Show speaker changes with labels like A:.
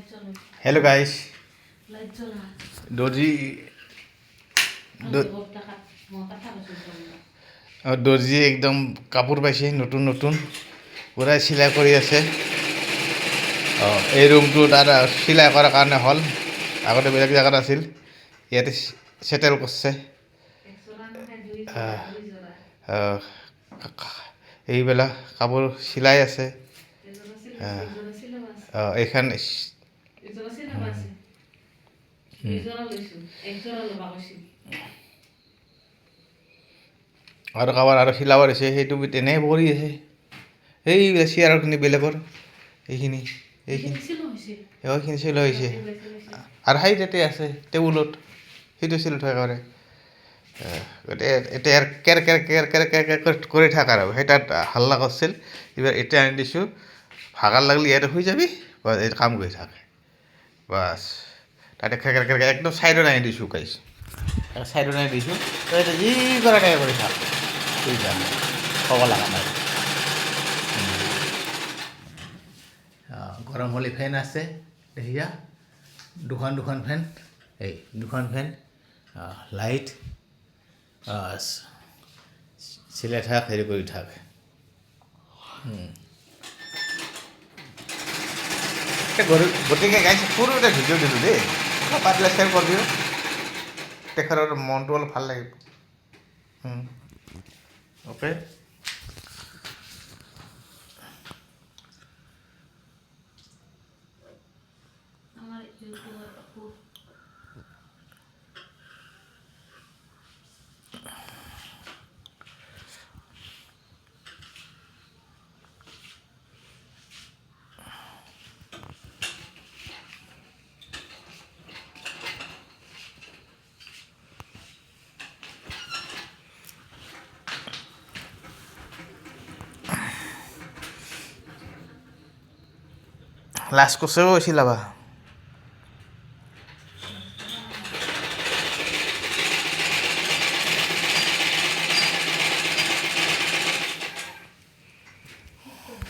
A: Hello guys. দৰ্জি দৰ্জি একদম কাপোৰ পাইছে নতুন নতুন পুৰা চিলাই কৰি আছে। এই ৰুমটো তাৰ চিলাই কৰাৰ কাৰণে হ'ল, আগতে বেলেগ জেগাত আছিল, ইয়াতে সেটেল কৰিছে। এইবিলাক কাপোৰ চিলাই আছে। এইখন আৰু কাবাৰ আৰু চিলাব দিছে, সেইটো তেনেই পৰি আছে। এই চেয়াৰখিনি বেলেগৰ এইখিনি এইখিনি চিলোৱা হৈছে আৰু সেই তাতে আছে টেবুলত, সেইটো চিলাই থোৱা কৰে। এতিয়া কেৰ কেৰ কেৰ কেৰ কেৰ কেৰ কৰি থাক আৰু সেই তাত হাল্লা কৰিছিল। এইবাৰ এতিয়া আনি দিছোঁ, ভাগাৰ লাগিলে ইয়াতে শুই যাবি, বাছ এই কাম কৰি থাকে বাছ। তাতে খেৰ খেৰ খেৰ একদম চাইডত আনি দিছোঁ, গাইছ চাইডত আনি দিছোঁ, তই যি কৰা তাকে কৰি থাক, শুই যাম, ক'ব লগা নাই। গৰম হ'লে ফেন আছে দেখিছা, দুখন ফেন, এই দুখন ফেন, লাইট, চিলাই থাক, হেৰি কৰি থাক। গতিকে গাইছে সৰু এটা ভিডিঅ' দিলোঁ দেই, পাৰিলে শ্বেয়াৰ কৰি দিওঁ, তেখেতৰ মনটো অলপ ভাল লাগিব। অ'কে। লাষ্ট কৈছেও চিলাবা।